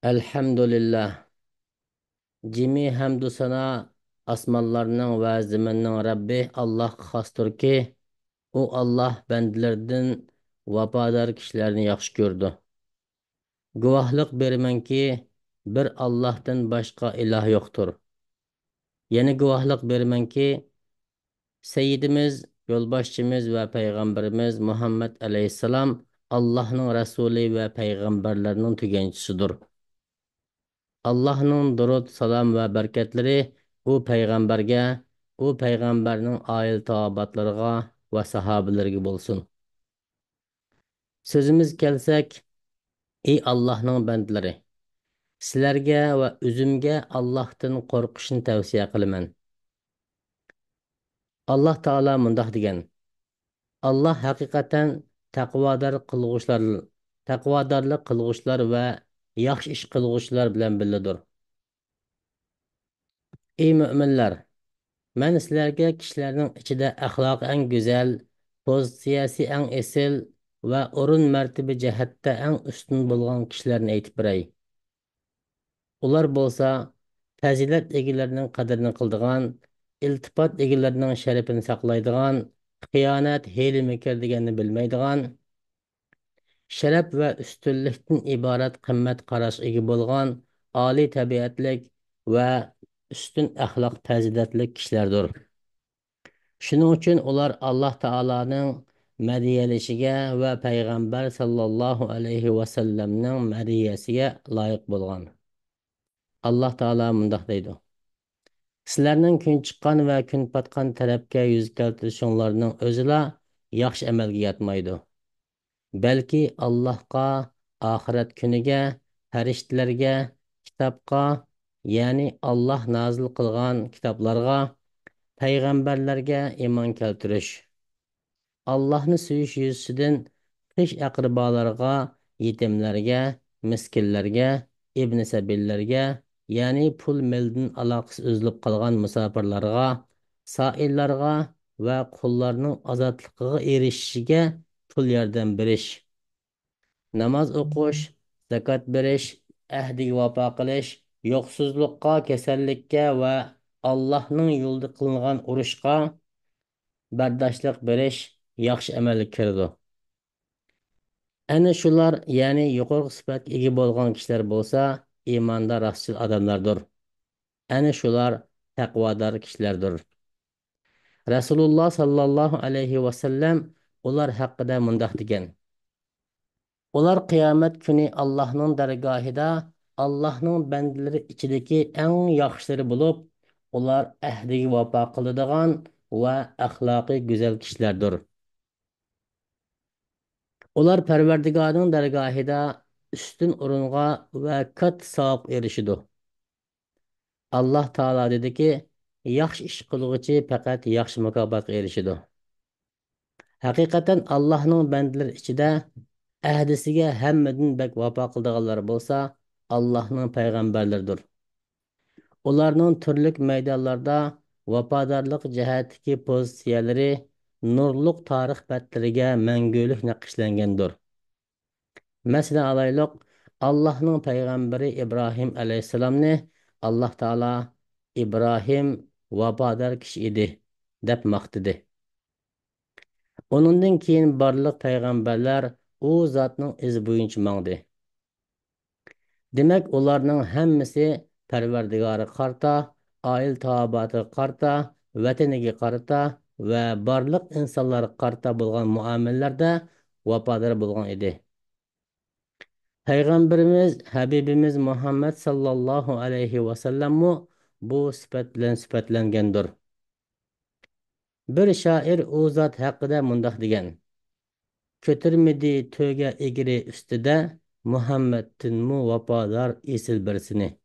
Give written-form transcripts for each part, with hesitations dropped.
Elhamdülillah. Cimi hamdü sana asmanlarning va zaminning Rabbi Allah xosdir ki, u Allah bandalardan vafodor kishilarni yaxshi ko'rdi. Guvohlik beramanki, bir Allohdan boshqa iloh yo'qdir. Yana guvohlik beramanki, Sayyidimiz, yo'lboshchimiz va payg'ambarimiz Muhammad alayhissalom Allohning rasuli va payg'ambarlarning tuganchisidir. Allah'ın durud, salam ve bereketleri o peygamberge, o peygamberinin aile tabatlarına ve sahabelerine bulsun. Sözümüz kelsek, ey Allah'ın bendileri, sizlerge ve üzümge Allah'tan korkuşunu tavsiye kılımın. Allah Teala mındak degen, Allah hakikaten takvadarlık kılgıçlar ve yaxşı iş kılgıçlar bilen billidir. Ey müminler! Men sizlarga kishilarning ichida axloqi eng go'zal, pozitsiyasi eng esil va o'rin martaba jihatda eng ustun bo'lgan kishilarni aytib beray. Ular bo'lsa, fazilat egalarining qadrini qildigan, iltifot egalarining sharafini saqlaydigan, xiyonat, hiyla-mikr deganni bilmaydigan, sharaf va ustunlikdan iborat qimmat qarash ega bo'lgan, oliy tabiatlik va ustun axloq fazilatli kishilardir. Shuning uchun ular Alloh taolaning madhiyalashiga va payg'ambar sallallohu alayhi vasallamning madhiyasiga loyiq bo'lgan. Alloh taolo mundoq deydi: sizlarning kun chiqqan va kun patgan tarafga yuz keltirishinglarning o'zila yaxshi amalga yetmaydi. Balki Allohga, oxirat kuniga, farishtalarga, kitobga, ya'ni Alloh nozil qilgan kitoblarga, payg'ambarlarga iymon keltirish, Allah'ını söyüş yüzüsüden kış akrabalarga, yetimlerge, miskinlerge, ibn sebillerge, yani pul meldin alaqısı üzülüp kalgan musafirlarga, saillarga ve kullarının azatlıqıga erişişige pul yardım beriş, namaz okuş, zakat beriş, ahdiga vafo qilish, yo'qsizlikqa, kasallikka va Allohning yo'lida qilingan urushqa bardoshlik berish yaxshi amalga kirdi. Ana shular, ya'ni yuqori sifatga ega bo'lgan kishilar bo'lsa, iymonda rostchil odamlardir. Ana shular taqvodor kishilardir. Rasululloh sallallohu alayhi vasallam ular haqida mundoq degan: ular qiyomat kuni Allohning dargohida Allohning bandalari ichidagi eng yaxshilari bo'lib, ular ahdiga vafo qiladigan va axloqi go'zal kishilardir. Ular Parvardigorning dargohida ustun o'ringa va katta savob erishidi. Alloh taolo dediki, yaxshi ish qilguvchi faqat yaxshi mukofotga erishidi. Haqiqatan Allohning bandalari ichida ahdisiga hammadan bak vafo qiladiganlar bo'lsa, Allohning payg'ambarlaridir. Ularning turli maydonlarda vafodorlik jihatdagi pozitsiyalari nurliq tarix batlariga mangulik naqshlangandir. Mesela alaylık Allah'ın peygamberi İbrahim aleyhisselamni Allah Teala İbrahim vafadar kişi idi dep maqtidi. Onundan keyin barliq peygamberler o zatның izi boyunca mаңды. Demek ularning hammasi Parvardigori qarta, oil taobati qarta, vataniga qarta va barliq insonlar qarta bo'lgan muomallarda vafodor bo'lgan edi. Peygamberimiz, Habibimiz Muhammed sallallahu aleyhi ve sellem bu sıfat bilen sıfatlangandır. Bir şair o zat hakkında mundak degen: kötürmedi töge egri üstüde Muhammed'tin mu vafadar esil birisini.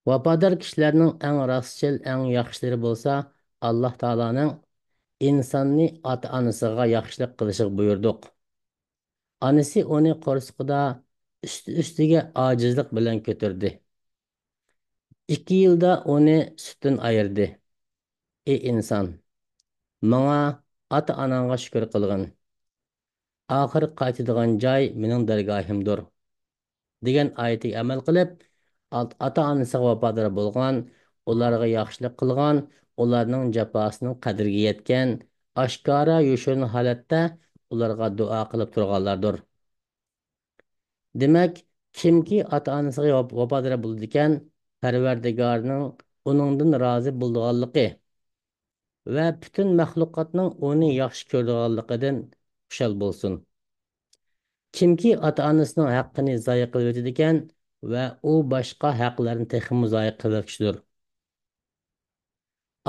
Vafadar kişilerinin en rastçıl, en yaxşıları bolsa Allah Taala'nın insanni ata-anasıga yaxşılık kılışık buyurduk. Anisi onu qo'rsqida üstüge acizlik bilan ko'tardi. 2 yilda onu sütün ayırdı. Ey insan, manga ata-ananga şükür qilgin. Axir qaytadigan joy mening dargohimdir. degan oyatiga amal qilib, ota-onasiga vafodor bo'lgan, ularga yaxshilik qilgan, ularning jafosining qadriga yetgan, oshkora yoshirin holatda ularga duo qilib turganlardir. Demak, kimki ota-onasiga vafodor bo'ldi ekan, Parvardigorning uningdan rozi bo'lganligi va butun maxluqotning uni yaxshi ko'rganligidan xushal bo'lsin. Kimki ota-onasining haqqini zoya qilib o'tadi ekan va u boshqa haqlarni texmi zoya qilib kishidir.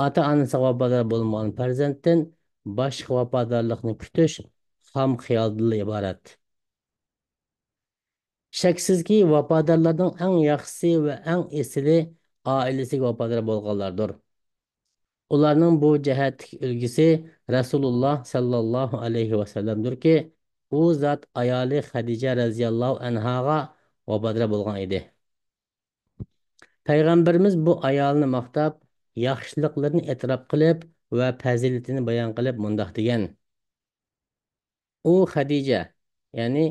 Ota-onasiga vafodor bo'lmagan farzanddan boshqa vafodorlikni kutish xom xiyoldan iborat. Shaksizki, vafodorlarning eng yaxshisi va eng esili oilasiga vafodor bo'lganlardir. Ularning bu jihatdagi ulgisi Rasululloh sallallohu alayhi vasallamdirki, u zot ayoli Xadija radhiyallohu anhaga vafodor bo'lgan edi. Payg'ambarimiz bu ayolni maqtab, yaxshiliklarni e'tirof qilib va fazilatini bayon qilib mundoq degan: U Xadija, ya'ni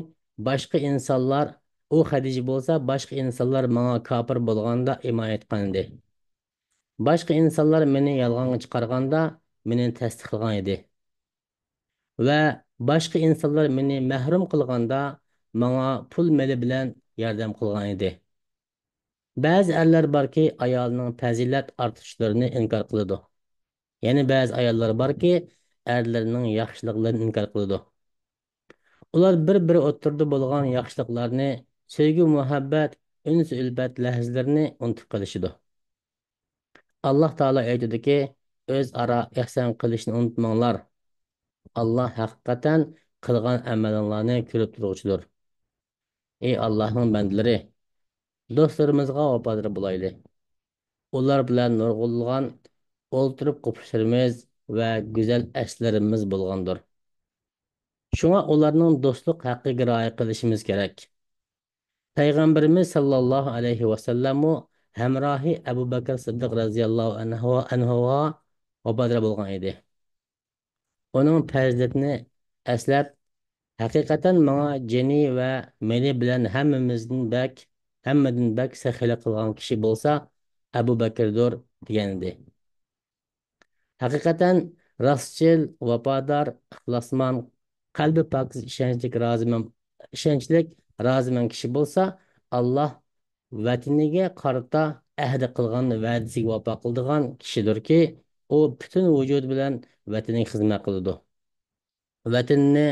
boshqa insonlar, u Xadija bo'lsa, boshqa insonlar menga kofir bo'lganda imoyat qildi. Boshqa insonlar meni yolg'onga chiqarganda meni tasdiqlagan edi. Va boshqa insonlar meni mahrum qilganda menga pul meli bilan yordam qilgan edi. Ba'zi erlar borki, ayolning fazilat ortishlarini inkor qiladi. Yana ba'zi ayollar borki, erlarning yaxshiliklarini inkor qiladi. Ular bir-biri o'ttirdi bo'lgan yaxshiliklarni, sevgi, muhabbat, uns-ulbat lahzalarini unutib qolishidi. Alloh taolo aytadiki, o'zaro ihson qilishni unutmanglar. Alloh haqiqatan qilgan amalinglarni ko'rib turuvchidir. Ey Allohning bandalari, do'stlarimizga vafodor bo'laylik. Ular bilan nurg'unlagan o'ltirib qopishlarimiz va go'zal ashlarimiz bo'lgandir. Shunga ularning do'stlik haqqiga rioya qilishimiz kerak. Payg'ambarimiz sallallohu alayhi vasallam hamrohi Abu Bakr Siddiq radhiyallohu anhuga vafodor bo'lgan edi. Uning fazilatini eslab, haqiqatan menga jini va meni bilan hammadan bak saxiy qilgan kishi bo'lsa, Abu Bakrdir degan edi. Haqiqatan rostchil, vafodor, ixlosmon, qalbi pokiz, ishonchlik, roziman kishi bo'lsa, Alloh vataniga qarata ahd qilgan va'dasiga vafo qiladigan kishidirki, u butun vujudi bilan vataniga xizmat qiladi. Vatanni,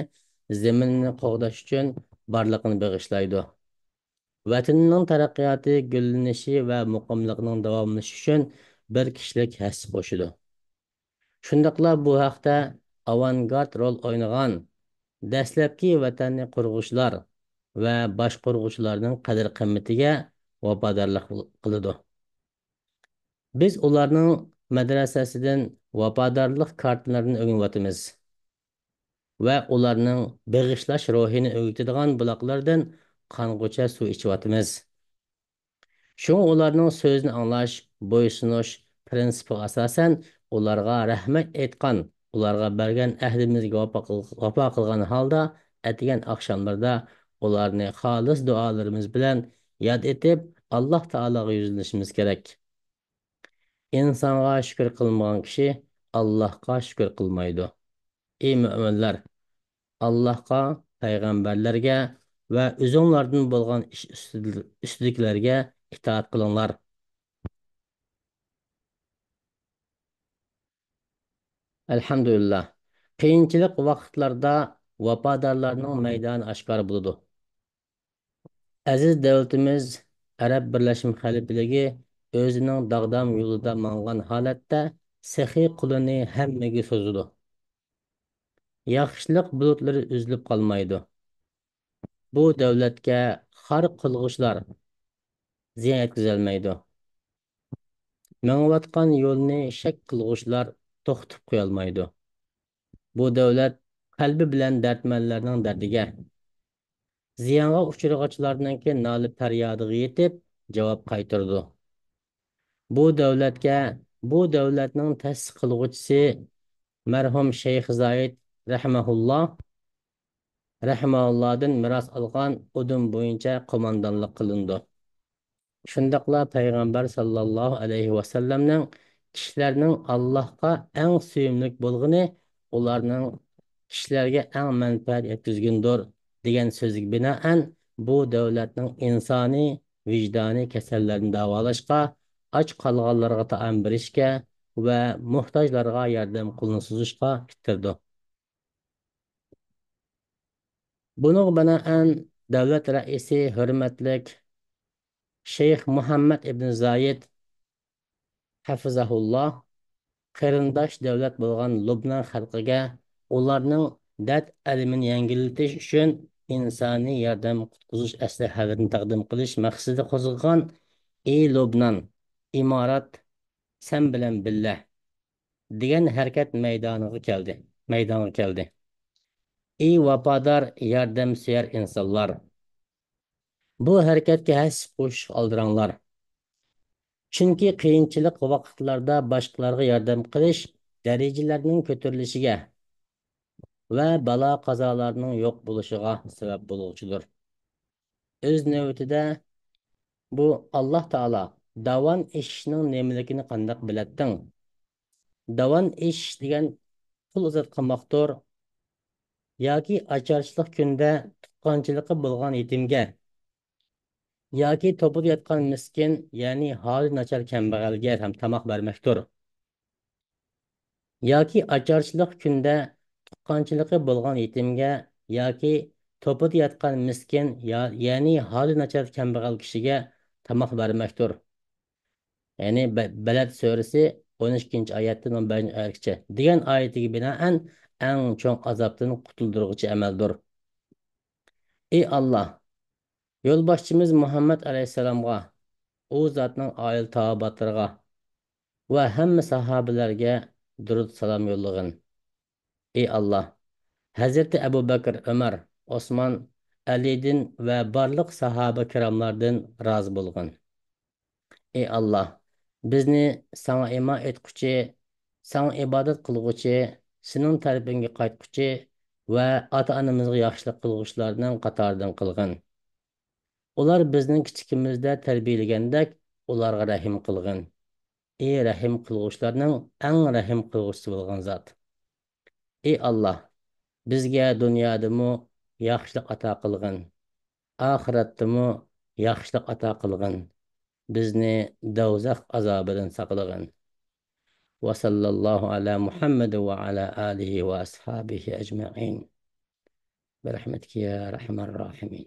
zaminni qo'g'dash uchun barliqni bag'ishlaydi. Vatanning taraqqiyoti, gullanishi va muqimligining davomlashishi uchun bir kishilik hassa qo'shidi. Shundaqla bu haqda avangard rol o'ynagan dastlabki vatanni qurg'uvchilar va boshqurg'uvchilarning qadr-qimmatiga vafodorlik qiladi. Biz ularning madrasasidan vafodorlik kartalarini o'rganyapmiz va ularning bag'ishlash ruhini o'rgatadigan buloqlardan qong'ucha suv ichyapmiz. Shunga ularning so'zini anglash, bo'ysunish prinsipi asosan ularga rahmat aytgan, ularga bergan ahdimizga vafo qilgan holda atgan oqshomlarda ularni xolis duolarimiz bilan yod etib, Alloh taologa yuzlanishimiz kerak. Insonga shukr qilmagan kishi Allohga shukr qilmaydi. Ey mu'minlar, Allohga, payg'ambarlarga va o'zinglardan bo'lgan ish ustidagilarga itoat qilinglar. Alhamdulillah. Qiyinchilik vaqtlarda vafodorlarning maydoni oshkor bo'ladi. Aziz davlatimiz Arab Birlashma Xalifaligi o'zining dag'dam yo'lida mangan holatda saxiy qulini hammaga so'zidi. Yaxshilik bulutlari uzilib qolmaydi. Bu davlatga xor qilg'uchilar ziyon yetkazolmaydi. Mengayotgan yo'lni shak qilg'uchilar to'xtatib qo'yolmaydi. Bu davlat qalbi bilan dardmanlarning dardiga, ziyonga uchrag'uvchilarning nolib faryodiga yetib javob qaytardi. Bu davlatning ta'sis qilg'uvchisi marhum Shayx Zoid rahimahulloh rahimallohdan miros olgan udum bo'yicha qo'mondonlik qilindi. Shundaqla payg'ambar sallallohu alayhi vasallamning kishilarning Allohga eng suyumli bo'lgani ularning kishilarga eng manfaat yetkazgundir degan so'zga binoan bu davlatning insoniy vijdoniy kasallarni davolashga, och qolganlarga taom berishga va muhtojlarga yordam qo'lini suzishga bitirdi. Bunun binoan davlat raisi hurmatlik Sheyx Muhammad ibn Zayed hafizahulloh qarindosh davlat bo'lgan Lubnan xalqiga ularning dard alamini yengillatish uchun insoniy yordam qutqizish aslahalarini taqdim qilish maqsadida qo'zg'agan ey Lubnan imorat sen bilan billah degan harakat maydoniga keldi. Ey vafodor yordamsevar insonlar, bu harakatga hasb qo'shish oldiranglar. Chunki qiyinchilik vaqtlarda boshqalarga yordam qilish darajalarning ko'tarilishiga va balo qazolarning yo'q bo'lishiga sabab bo'luvchidir. O'z navbatida bu Alloh taolo davon eshishning nemaligini qandoq bilading? Davon eshish degan pul uzatqanmoqdir yoki ocharchilik kunda tuqqanchiligi bo'lgan yetimga yoki to'pida yotgan miskin, ya'ni holi nachar kambag'alga ham tomoq bermakdir. Yoki ocharchilik kunda tuqqanchiligi bo'lgan yetimga yoki to'pida yotgan miskin, ya'ni holi nachar kambag'al kishiga tomoq bermakdir. Ya'ni Balad surasi 12 oyatdan 15 oyatgacha degan oyatiga binoan eng cho'ng azobdan qutuldiruvchi amaldir. Ey Alloh, yo'lboshchimiz Muhammad alayhissalomga, u zotning oil taobatlariga va hamma sahobalarga durud salom yo'llag'in. Ey Alloh, Hazreti Abu Bakr, Umar, Osman, Ali'din va barliq sahaba kiromlardan rozi bo'lg'in. Ey Alloh, bizni sana imo etquchi, sana ibodat qilg'uchi, sening tarafingga qaytquchi va ota-onamizga yaxshilik qilg'uchilarning qatoridan qilg'in. Ular bizning kichikimizda tarbiyalagandek, ularga rahim qilg'in. Ey rahim qilg'uchilarning eng rahim qilg'uchisi bo'lgan zot. Ey Alloh, bizga dunyodami yaxshilik ato qilg'in, oxiratdami yaxshilik ato qilg'in. Bizni do'zax azobidan saqlag'in. Va sallallohu ala Muhammad va ala alihi va ashabihi ajma'in. Bi rahmatika ya rahman rahimin.